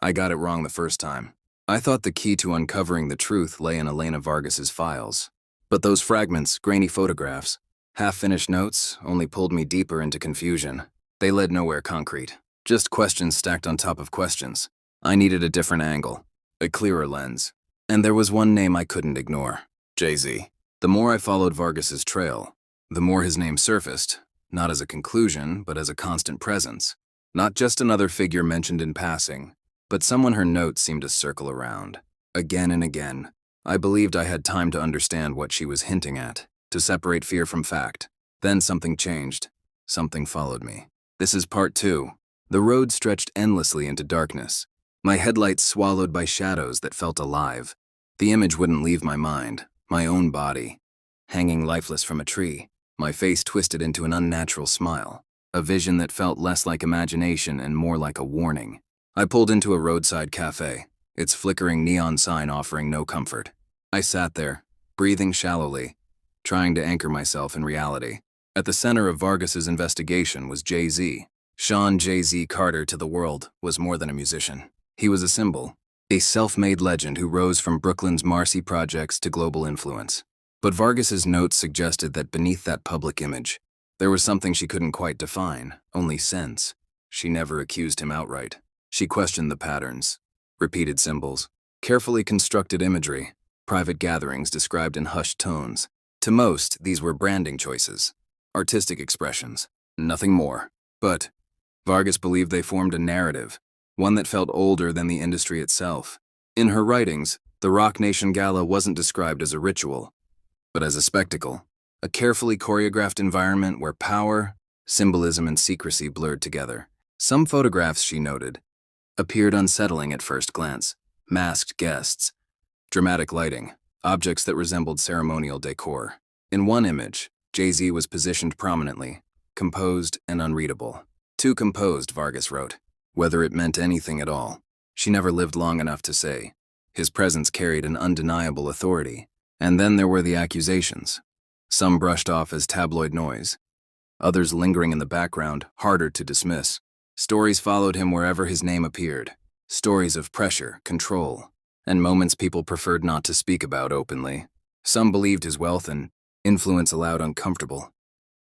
I got it wrong the first time. I thought the key to uncovering the truth lay in Elena Vargas's files. But those fragments, grainy photographs, half-finished notes only pulled me deeper into confusion. They led nowhere concrete, just questions stacked on top of questions. I needed a different angle, a clearer lens. And there was one name I couldn't ignore, Jay-Z. The more I followed Vargas's trail, the more his name surfaced, not as a conclusion, but as a constant presence. Not just another figure mentioned in passing, but someone her notes seemed to circle around. Again and again, I believed I had time to understand what she was hinting at, to separate fear from fact. Then something changed. Something followed me. This is part 2. The road stretched endlessly into darkness, my headlights swallowed by shadows that felt alive. The image wouldn't leave my mind, my own body. Hanging lifeless from a tree, my face twisted into an unnatural smile, a vision that felt less like imagination and more like a warning. I pulled into a roadside cafe, its flickering neon sign offering no comfort. I sat there, breathing shallowly, trying to anchor myself in reality. At the center of Vargas's investigation was Jay-Z. Sean Jay-Z Carter to the world was more than a musician. He was a symbol, a self-made legend who rose from Brooklyn's Marcy projects to global influence. But Vargas's notes suggested that beneath that public image, there was something she couldn't quite define, only sense. She never accused him outright. She questioned the patterns, repeated symbols, carefully constructed imagery, private gatherings described in hushed tones. To most, these were branding choices, artistic expressions, nothing more. But Vargas believed they formed a narrative, one that felt older than the industry itself. In her writings, the Roc Nation Gala wasn't described as a ritual, but as a spectacle, a carefully choreographed environment where power, symbolism, and secrecy blurred together. Some photographs, she noted, appeared unsettling at first glance. Masked guests, dramatic lighting, objects that resembled ceremonial decor. In one image, Jay-Z was positioned prominently, composed and unreadable. Too composed, Vargas wrote. Whether it meant anything at all, she never lived long enough to say. His presence carried an undeniable authority. And then there were the accusations. Some brushed off as tabloid noise, others lingering in the background, harder to dismiss. Stories followed him wherever his name appeared. Stories of pressure, control, and moments people preferred not to speak about openly. Some believed his wealth and influence allowed uncomfortable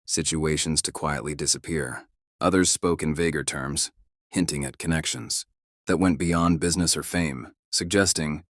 situations to quietly disappear. Others spoke in vaguer terms, hinting at connections that went beyond business or fame, suggesting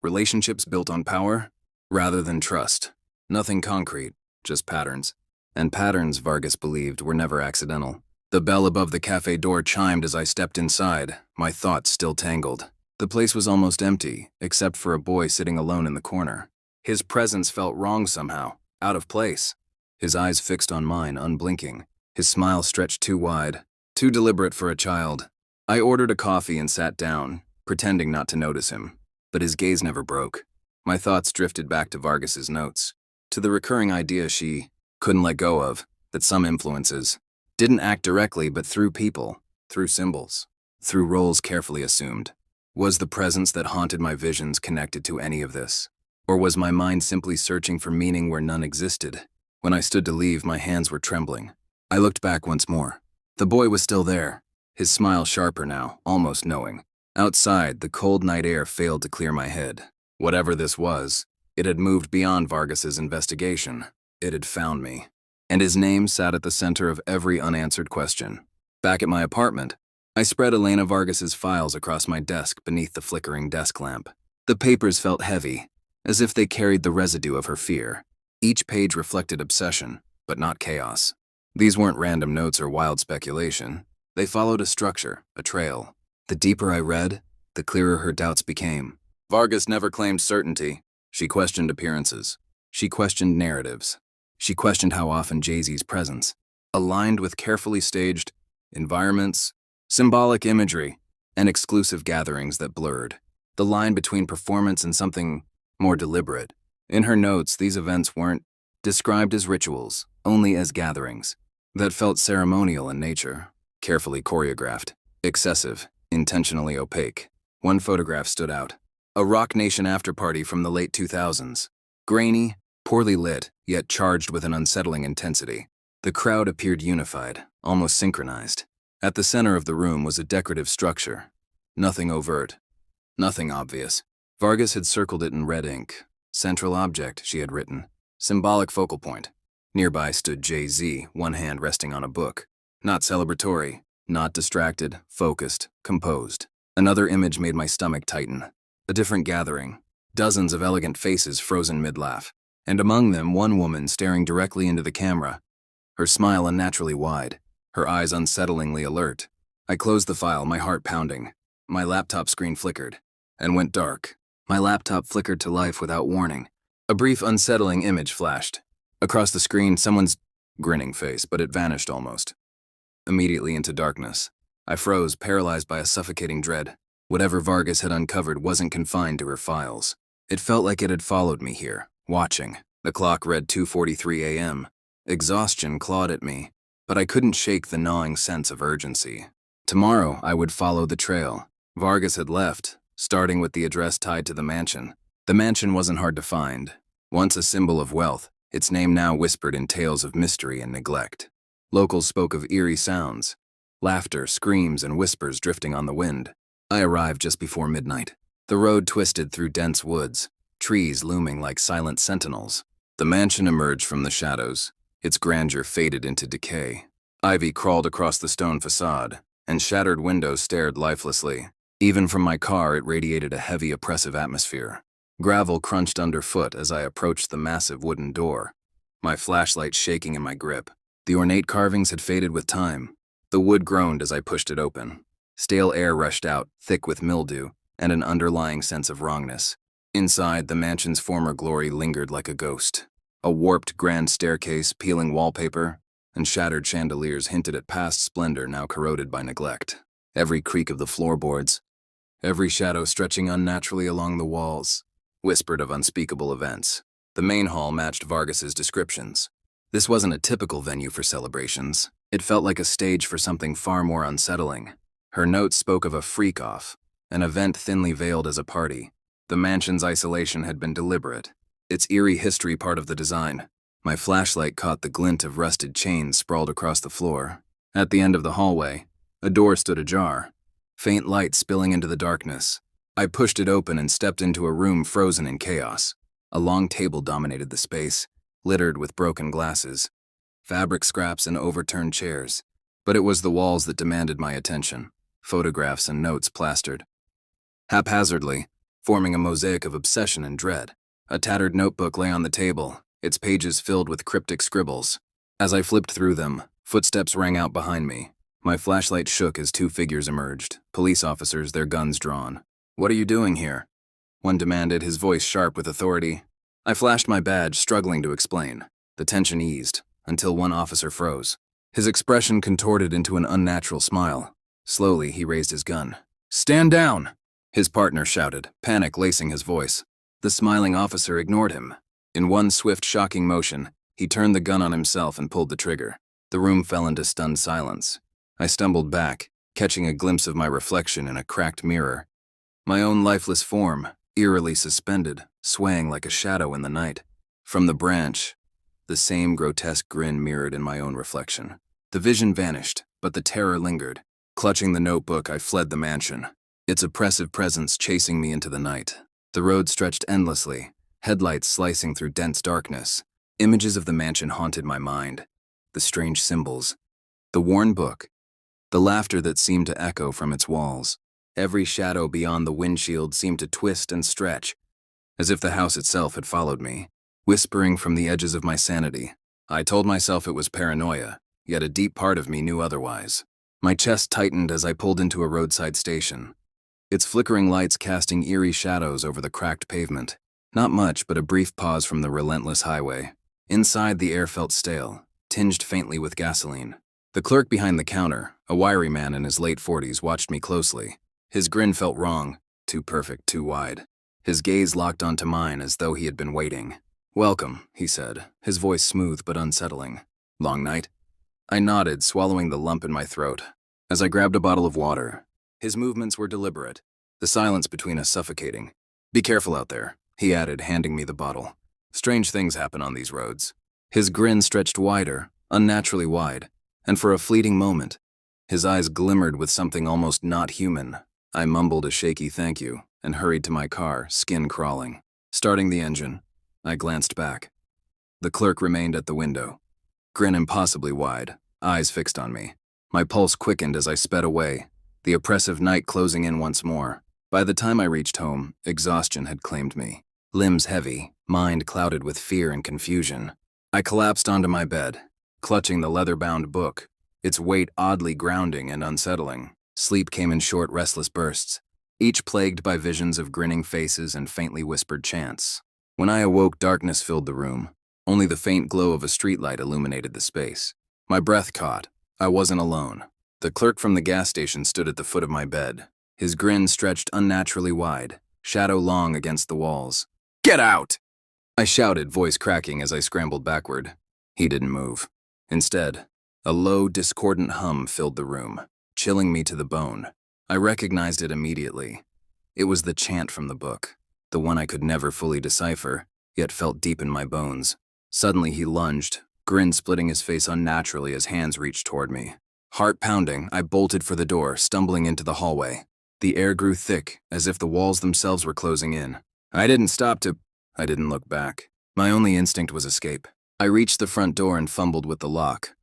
relationships built on power rather than trust. Nothing concrete, just patterns. And patterns, Vargas believed, were never accidental. The bell above the cafe door chimed as I stepped inside, my thoughts still tangled. The place was almost empty, except for a boy sitting alone in the corner. His presence felt wrong somehow, out of place. His eyes fixed on mine, unblinking. His smile stretched too wide, too deliberate for a child. I ordered a coffee and sat down, pretending not to notice him. But his gaze never broke. My thoughts drifted back to Vargas's notes, to the recurring idea she couldn't let go of, that some influences didn't act directly but through people, through symbols, through roles carefully assumed. Was the presence that haunted my visions connected to any of this? Or was my mind simply searching for meaning where none existed? When I stood to leave, my hands were trembling. I looked back once more. The boy was still there, his smile sharper now, almost knowing. Outside, the cold night air failed to clear my head. Whatever this was, it had moved beyond Vargas's investigation. It had found me. And his name sat at the center of every unanswered question. Back at my apartment, I spread Elena Vargas's files across my desk beneath the flickering desk lamp. The papers felt heavy, as if they carried the residue of her fear. Each page reflected obsession, but not chaos. These weren't random notes or wild speculation. They followed a structure, a trail. The deeper I read, the clearer her doubts became. Vargas never claimed certainty. She questioned appearances. She questioned narratives. She questioned how often Jay-Z's presence aligned with carefully staged environments, symbolic imagery, and exclusive gatherings that blurred the line between performance and something more deliberate. In her notes, these events weren't described as rituals, only as gatherings that felt ceremonial in nature, carefully choreographed, excessive, intentionally opaque. One photograph stood out. A Roc Nation afterparty from the late 2000s. Grainy, poorly lit, yet charged with an unsettling intensity. The crowd appeared unified, almost synchronized. At the center of the room was a decorative structure. Nothing overt. Nothing obvious. Vargas had circled it in red ink. Central object, she had written. Symbolic focal point. Nearby stood Jay-Z, one hand resting on a book. Not celebratory. Not distracted. Focused. Composed. Another image made my stomach tighten. A different gathering. Dozens of elegant faces frozen mid-laugh. And among them, one woman staring directly into the camera. Her smile unnaturally wide. Her eyes unsettlingly alert. I closed the file, my heart pounding. My laptop screen flickered. And went dark. My laptop flickered to life without warning. A brief, unsettling image flashed. Across the screen, someone's grinning face, but it vanished almost. Immediately into darkness. I froze, paralyzed by a suffocating dread. Whatever Vargas had uncovered wasn't confined to her files. It felt like it had followed me here, watching. The clock read 2:43 a.m. Exhaustion clawed at me, but I couldn't shake the gnawing sense of urgency. Tomorrow, I would follow the trail. Vargas had left, starting with the address tied to the mansion. The mansion wasn't hard to find. Once a symbol of wealth, its name now whispered in tales of mystery and neglect. Locals spoke of eerie sounds, laughter, screams, and whispers drifting on the wind. I arrived just before midnight. The road twisted through dense woods, trees looming like silent sentinels. The mansion emerged from the shadows. Its grandeur faded into decay. Ivy crawled across the stone facade, and shattered windows stared lifelessly. Even from my car, it radiated a heavy, oppressive atmosphere. Gravel crunched underfoot as I approached the massive wooden door, my flashlight shaking in my grip. The ornate carvings had faded with time. The wood groaned as I pushed it open. Stale air rushed out, thick with mildew, and an underlying sense of wrongness. Inside, the mansion's former glory lingered like a ghost. A warped grand staircase, peeling wallpaper, and shattered chandeliers hinted at past splendor now corroded by neglect. Every creak of the floorboards, every shadow stretching unnaturally along the walls, whispered of unspeakable events. The main hall matched Vargas's descriptions. This wasn't a typical venue for celebrations. It felt like a stage for something far more unsettling. Her notes spoke of a freak-off, an event thinly veiled as a party. The mansion's isolation had been deliberate, its eerie history part of the design. My flashlight caught the glint of rusted chains sprawled across the floor. At the end of the hallway, a door stood ajar, faint light spilling into the darkness. I pushed it open and stepped into a room frozen in chaos. A long table dominated the space, littered with broken glasses, fabric scraps, and overturned chairs. But it was the walls that demanded my attention, photographs and notes plastered haphazardly, forming a mosaic of obsession and dread. A tattered notebook lay on the table, its pages filled with cryptic scribbles. As I flipped through them, footsteps rang out behind me. My flashlight shook as two figures emerged, police officers, their guns drawn. "What are you doing here?" one demanded, his voice sharp with authority. I flashed my badge, struggling to explain. The tension eased, until one officer froze. His expression contorted into an unnatural smile. Slowly, he raised his gun. "Stand down!" his partner shouted, panic lacing his voice. The smiling officer ignored him. In one swift, shocking motion, he turned the gun on himself and pulled the trigger. The room fell into stunned silence. I stumbled back, catching a glimpse of my reflection in a cracked mirror. My own lifeless form, eerily suspended, swaying like a shadow in the night. From the branch, the same grotesque grin mirrored in my own reflection. The vision vanished, but the terror lingered. Clutching the notebook, I fled the mansion, its oppressive presence chasing me into the night. The road stretched endlessly, headlights slicing through dense darkness. Images of the mansion haunted my mind. The strange symbols, the worn book, the laughter that seemed to echo from its walls. Every shadow beyond the windshield seemed to twist and stretch, as if the house itself had followed me, whispering from the edges of my sanity. I told myself it was paranoia, yet a deep part of me knew otherwise. My chest tightened as I pulled into a roadside station, its flickering lights casting eerie shadows over the cracked pavement. Not much, but a brief pause from the relentless highway. Inside, the air felt stale, tinged faintly with gasoline. The clerk behind the counter, a wiry man in his late 40s, watched me closely. His grin felt wrong, too perfect, too wide. His gaze locked onto mine as though he had been waiting. "Welcome," he said, his voice smooth but unsettling. "Long night?" I nodded, swallowing the lump in my throat. As I grabbed a bottle of water, his movements were deliberate, the silence between us suffocating. "Be careful out there," he added, handing me the bottle. "Strange things happen on these roads." His grin stretched wider, unnaturally wide, and for a fleeting moment, his eyes glimmered with something almost not human. I mumbled a shaky thank you and hurried to my car, skin crawling. Starting the engine, I glanced back. The clerk remained at the window, grin impossibly wide, eyes fixed on me. My pulse quickened as I sped away, the oppressive night closing in once more. By the time I reached home, exhaustion had claimed me. Limbs heavy, mind clouded with fear and confusion. I collapsed onto my bed, clutching the leather-bound book, its weight oddly grounding and unsettling. Sleep came in short, restless bursts, each plagued by visions of grinning faces and faintly whispered chants. When I awoke, darkness filled the room. Only the faint glow of a streetlight illuminated the space. My breath caught. I wasn't alone. The clerk from the gas station stood at the foot of my bed. His grin stretched unnaturally wide, shadow long against the walls. "Get out!" I shouted, voice cracking as I scrambled backward. He didn't move. Instead, a low, discordant hum filled the room, chilling me to the bone. I recognized it immediately. It was the chant from the book, the one I could never fully decipher, yet felt deep in my bones. Suddenly he lunged, grin splitting his face unnaturally as hands reached toward me. Heart pounding, I bolted for the door, stumbling into the hallway. The air grew thick, as if the walls themselves were closing in. I didn't look back. My only instinct was escape. I reached the front door and fumbled with the lock,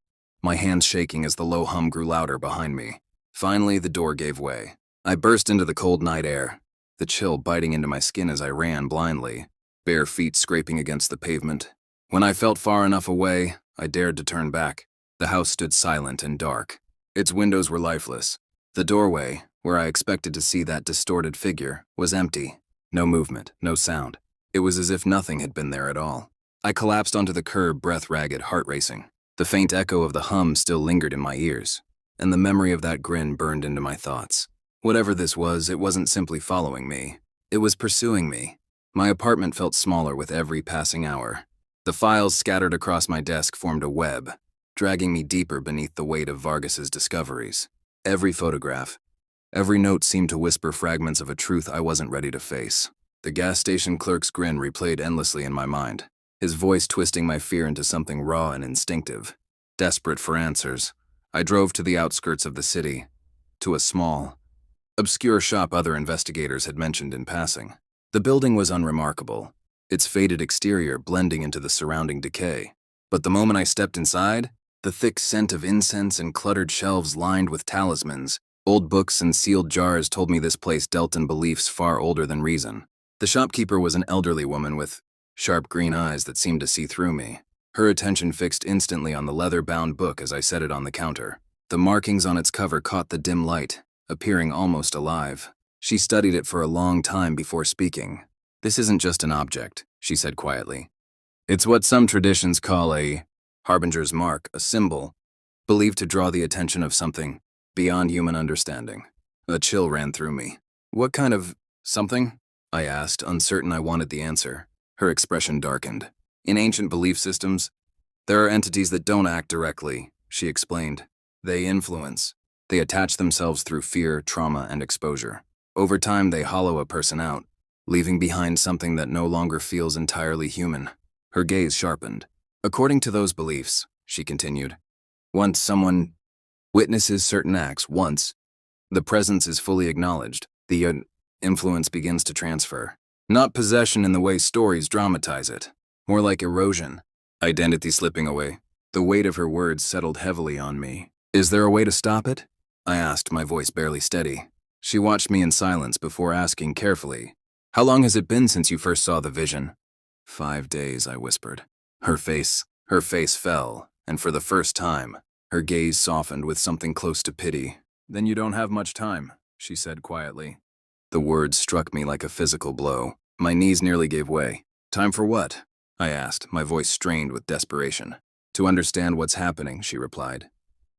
my hands shaking as the low hum grew louder behind me. Finally, the door gave way. I burst into the cold night air, the chill biting into my skin as I ran blindly, bare feet scraping against the pavement. When I felt far enough away, I dared to turn back. The house stood silent and dark. Its windows were lifeless. The doorway, where I expected to see that distorted figure, was empty. No movement, no sound. It was as if nothing had been there at all. I collapsed onto the curb, breath ragged, heart racing. The faint echo of the hum still lingered in my ears, and the memory of that grin burned into my thoughts. Whatever this was, it wasn't simply following me. It was pursuing me. My apartment felt smaller with every passing hour. The files scattered across my desk formed a web, dragging me deeper beneath the weight of Vargas's discoveries. Every photograph, every note seemed to whisper fragments of a truth I wasn't ready to face. The gas station clerk's grin replayed endlessly in my mind, his voice twisting my fear into something raw and instinctive. Desperate for answers, I drove to the outskirts of the city, to a small, obscure shop other investigators had mentioned in passing. The building was unremarkable, its faded exterior blending into the surrounding decay. But the moment I stepped inside, the thick scent of incense and cluttered shelves lined with talismans, old books and sealed jars told me this place dealt in beliefs far older than reason. The shopkeeper was an elderly woman with sharp green eyes that seemed to see through me. Her attention fixed instantly on the leather-bound book as I set it on the counter. The markings on its cover caught the dim light, appearing almost alive. She studied it for a long time before speaking. "This isn't just an object," she said quietly. "It's what some traditions call a harbinger's mark, a symbol, believed to draw the attention of something beyond human understanding." A chill ran through me. "What kind of something?" I asked, uncertain I wanted the answer. Her expression darkened. "In ancient belief systems, there are entities that don't act directly," she explained. "They influence. They attach themselves through fear, trauma, and exposure. Over time, they hollow a person out, leaving behind something that no longer feels entirely human." Her gaze sharpened. "According to those beliefs," she continued, "once someone witnesses certain acts, once the presence is fully acknowledged, the influence begins to transfer. Not possession in the way stories dramatize it, more like erosion, identity slipping away." The weight of her words settled heavily on me. "Is there a way to stop it?" I asked, my voice barely steady. She watched me in silence before asking carefully, "How long has it been since you first saw the vision?" 5 days, I whispered. Her face fell, and for the first time, her gaze softened with something close to pity. "Then you don't have much time," she said quietly. The words struck me like a physical blow. My knees nearly gave way. "Time for what?" I asked, my voice strained with desperation. "To understand what's happening," she replied.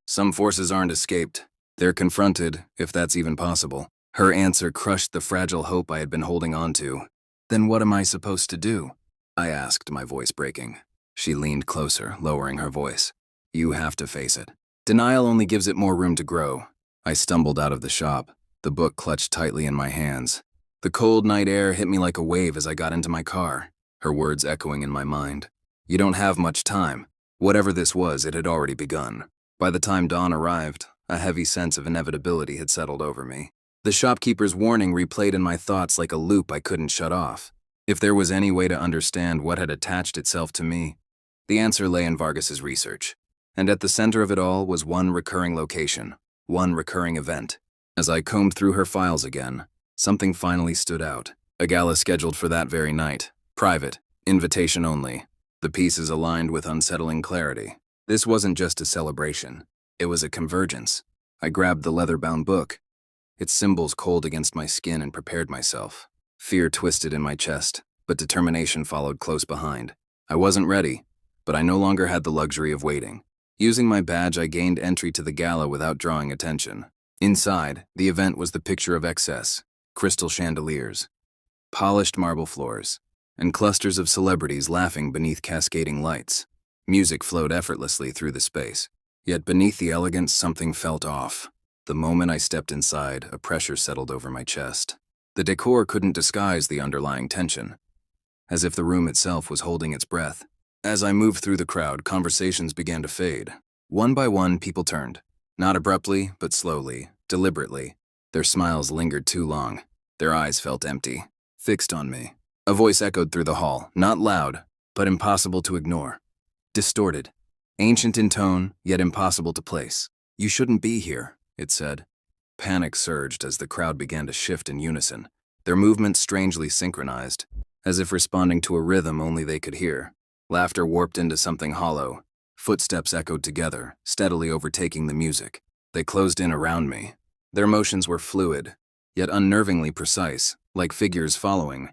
"Some forces aren't escaped. They're confronted, if that's even possible." Her answer crushed the fragile hope I had been holding on to. "Then what am I supposed to do?" I asked, my voice breaking. She leaned closer, lowering her voice. "You have to face it. Denial only gives it more room to grow." I stumbled out of the shop, the book clutched tightly in my hands. The cold night air hit me like a wave as I got into my car, her words echoing in my mind. "You don't have much time." Whatever this was, it had already begun. By the time dawn arrived, a heavy sense of inevitability had settled over me. The shopkeeper's warning replayed in my thoughts like a loop I couldn't shut off. If there was any way to understand what had attached itself to me, the answer lay in Vargas's research. And at the center of it all was one recurring location, one recurring event. As I combed through her files again, something finally stood out. A gala scheduled for that very night. Private, invitation only. The pieces aligned with unsettling clarity. This wasn't just a celebration. It was a convergence. I grabbed the leather-bound book, its symbols cold against my skin, and prepared myself. Fear twisted in my chest, but determination followed close behind. I wasn't ready, but I no longer had the luxury of waiting. Using my badge, I gained entry to the gala without drawing attention. Inside, the event was the picture of excess: crystal chandeliers, polished marble floors, and clusters of celebrities laughing beneath cascading lights. Music flowed effortlessly through the space. Yet beneath the elegance, something felt off. The moment I stepped inside, a pressure settled over my chest. The decor couldn't disguise the underlying tension, as if the room itself was holding its breath. As I moved through the crowd, conversations began to fade. One by one, people turned. Not abruptly, but slowly, deliberately. Their smiles lingered too long. Their eyes felt empty, fixed on me. A voice echoed through the hall, not loud, but impossible to ignore. Distorted, ancient in tone, yet impossible to place. "You shouldn't be here," it said. Panic surged as the crowd began to shift in unison, their movements strangely synchronized, as if responding to a rhythm only they could hear. Laughter warped into something hollow. Footsteps echoed together, steadily overtaking the music. They closed in around me. Their motions were fluid, yet unnervingly precise, like figures following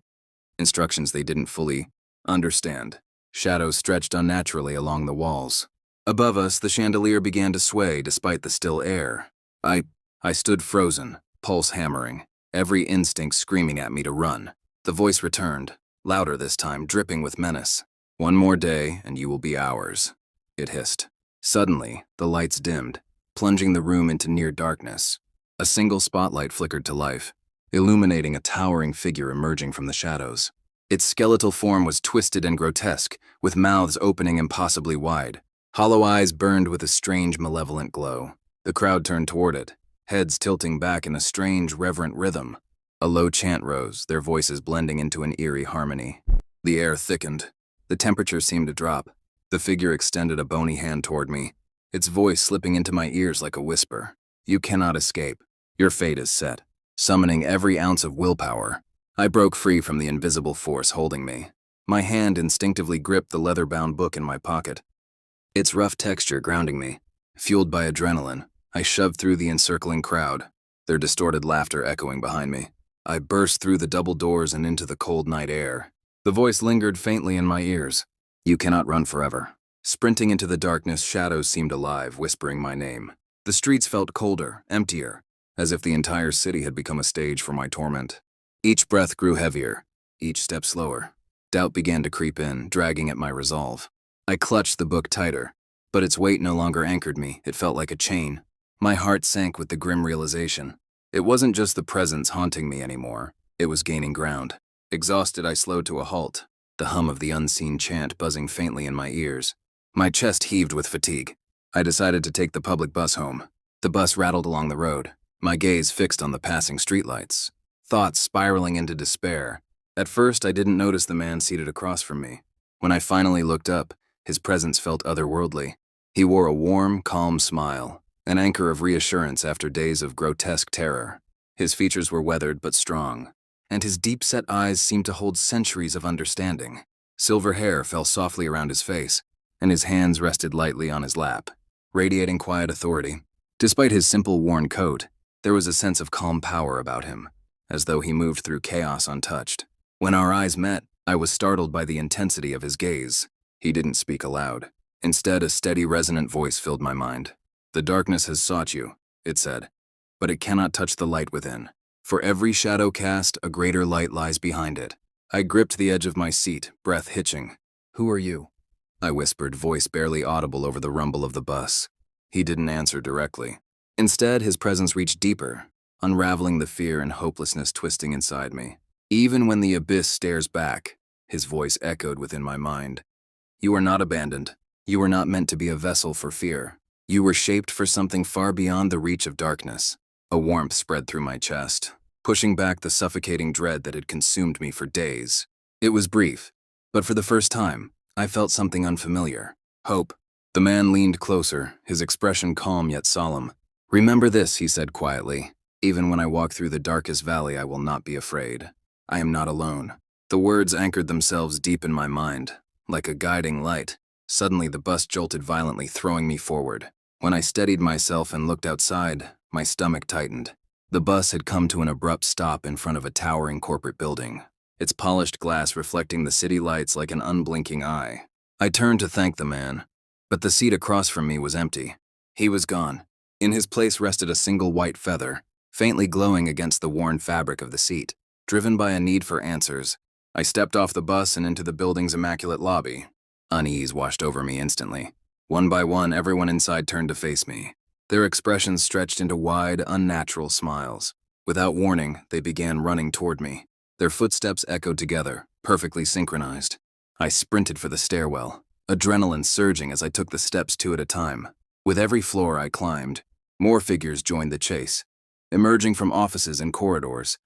instructions they didn't fully understand. Shadows stretched unnaturally along the walls. Above us, the chandelier began to sway despite the still air. I stood frozen, pulse hammering, every instinct screaming at me to run. The voice returned, louder this time, dripping with menace. "One more day, and you will be ours," it hissed. Suddenly, the lights dimmed, plunging the room into near darkness. A single spotlight flickered to life, illuminating a towering figure emerging from the shadows. Its skeletal form was twisted and grotesque, with mouths opening impossibly wide. Hollow eyes burned with a strange, malevolent glow. The crowd turned toward it, heads tilting back in a strange, reverent rhythm. A low chant rose, their voices blending into an eerie harmony. The air thickened. The temperature seemed to drop. The figure extended a bony hand toward me, its voice slipping into my ears like a whisper. "You cannot escape. Your fate is set." Summoning every ounce of willpower, I broke free from the invisible force holding me. My hand instinctively gripped the leather-bound book in my pocket, its rough texture grounding me. Fueled by adrenaline, I shoved through the encircling crowd, their distorted laughter echoing behind me. I burst through the double doors and into the cold night air. The voice lingered faintly in my ears. "You cannot run forever." Sprinting into the darkness, shadows seemed alive, whispering my name. The streets felt colder, emptier, as if the entire city had become a stage for my torment. Each breath grew heavier, each step slower. Doubt began to creep in, dragging at my resolve. I clutched the book tighter, but its weight no longer anchored me. It felt like a chain. My heart sank with the grim realization. It wasn't just the presence haunting me anymore. It was gaining ground. Exhausted, I slowed to a halt, the hum of the unseen chant buzzing faintly in my ears. My chest heaved with fatigue. I decided to take the public bus home. The bus rattled along the road, my gaze fixed on the passing streetlights, thoughts spiraling into despair. At first, I didn't notice the man seated across from me. When I finally looked up, his presence felt otherworldly. He wore a warm, calm smile, an anchor of reassurance after days of grotesque terror. His features were weathered but strong, and his deep-set eyes seemed to hold centuries of understanding. Silver hair fell softly around his face, and his hands rested lightly on his lap, radiating quiet authority. Despite his simple worn coat, there was a sense of calm power about him, as though he moved through chaos untouched. When our eyes met, I was startled by the intensity of his gaze. He didn't speak aloud. Instead, a steady, resonant voice filled my mind. "The darkness has sought you," it said, "but it cannot touch the light within. For every shadow cast, a greater light lies behind it." I gripped the edge of my seat, breath hitching. "Who are you?" I whispered, voice barely audible over the rumble of the bus. He didn't answer directly. Instead, his presence reached deeper, unraveling the fear and hopelessness twisting inside me. "Even when the abyss stares back," his voice echoed within my mind. "You are not abandoned. You were not meant to be a vessel for fear. You were shaped for something far beyond the reach of darkness." A warmth spread through my chest, pushing back the suffocating dread that had consumed me for days. It was brief, but for the first time, I felt something unfamiliar. Hope. The man leaned closer, his expression calm yet solemn. "Remember this," he said quietly. "Even when I walk through the darkest valley, I will not be afraid. I am not alone." The words anchored themselves deep in my mind, like a guiding light. Suddenly, the bus jolted violently, throwing me forward. When I steadied myself and looked outside, my stomach tightened. The bus had come to an abrupt stop in front of a towering corporate building, its polished glass reflecting the city lights like an unblinking eye. I turned to thank the man, but the seat across from me was empty. He was gone. In his place rested a single white feather, faintly glowing against the worn fabric of the seat. Driven by a need for answers, I stepped off the bus and into the building's immaculate lobby. Unease washed over me instantly. One by one, everyone inside turned to face me. Their expressions stretched into wide, unnatural smiles. Without warning, they began running toward me. Their footsteps echoed together, perfectly synchronized. I sprinted for the stairwell, adrenaline surging as I took the steps two at a time. With every floor I climbed, more figures joined the chase, emerging from offices and corridors,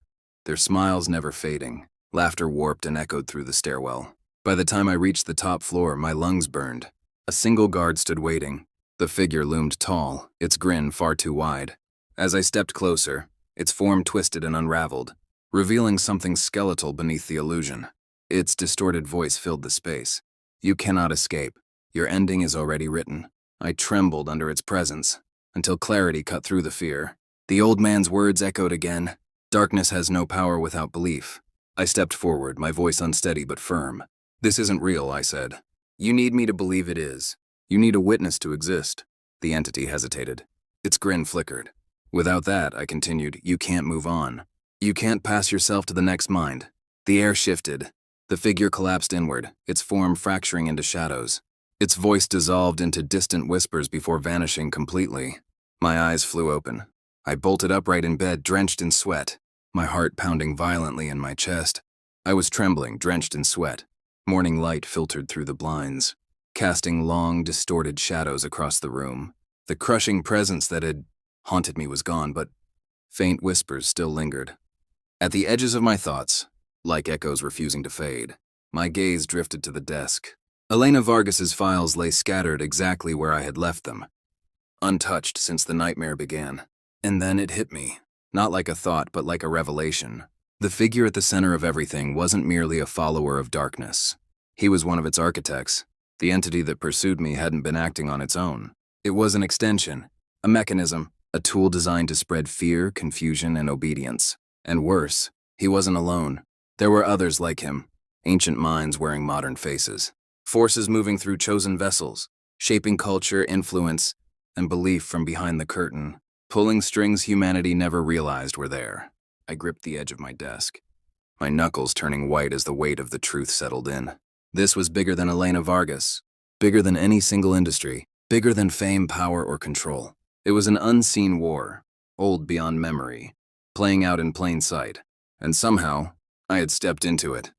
their smiles never fading. Laughter warped and echoed through the stairwell. By the time I reached the top floor, my lungs burned. A single guard stood waiting. The figure loomed tall, its grin far too wide. As I stepped closer, its form twisted and unraveled, revealing something skeletal beneath the illusion. Its distorted voice filled the space. "You cannot escape. Your ending is already written." I trembled under its presence, until clarity cut through the fear. The old man's words echoed again. "Darkness has no power without belief." I stepped forward, my voice unsteady but firm. "This isn't real," I said. "You need me to believe it is. You need a witness to exist." The entity hesitated. Its grin flickered. "Without that," I continued, "you can't move on. You can't pass yourself to the next mind." The air shifted. The figure collapsed inward, its form fracturing into shadows. Its voice dissolved into distant whispers before vanishing completely. My eyes flew open. I bolted upright in bed, drenched in sweat, my heart pounding violently in my chest. I was trembling, drenched in sweat. Morning light filtered through the blinds, casting long, distorted shadows across the room. The crushing presence that had haunted me was gone, but faint whispers still lingered. At the edges of my thoughts, like echoes refusing to fade, my gaze drifted to the desk. Elena Vargas's files lay scattered exactly where I had left them, untouched since the nightmare began. And then it hit me, not like a thought, but like a revelation. The figure at the center of everything wasn't merely a follower of darkness. He was one of its architects. The entity that pursued me hadn't been acting on its own. It was an extension, a mechanism, a tool designed to spread fear, confusion, and obedience. And worse, he wasn't alone. There were others like him, ancient minds wearing modern faces. Forces moving through chosen vessels, shaping culture, influence, and belief from behind the curtain, pulling strings humanity never realized were there. I gripped the edge of my desk, my knuckles turning white as the weight of the truth settled in. This was bigger than Elena Vargas, bigger than any single industry, bigger than fame, power, or control. It was an unseen war, old beyond memory, playing out in plain sight. And somehow, I had stepped into it.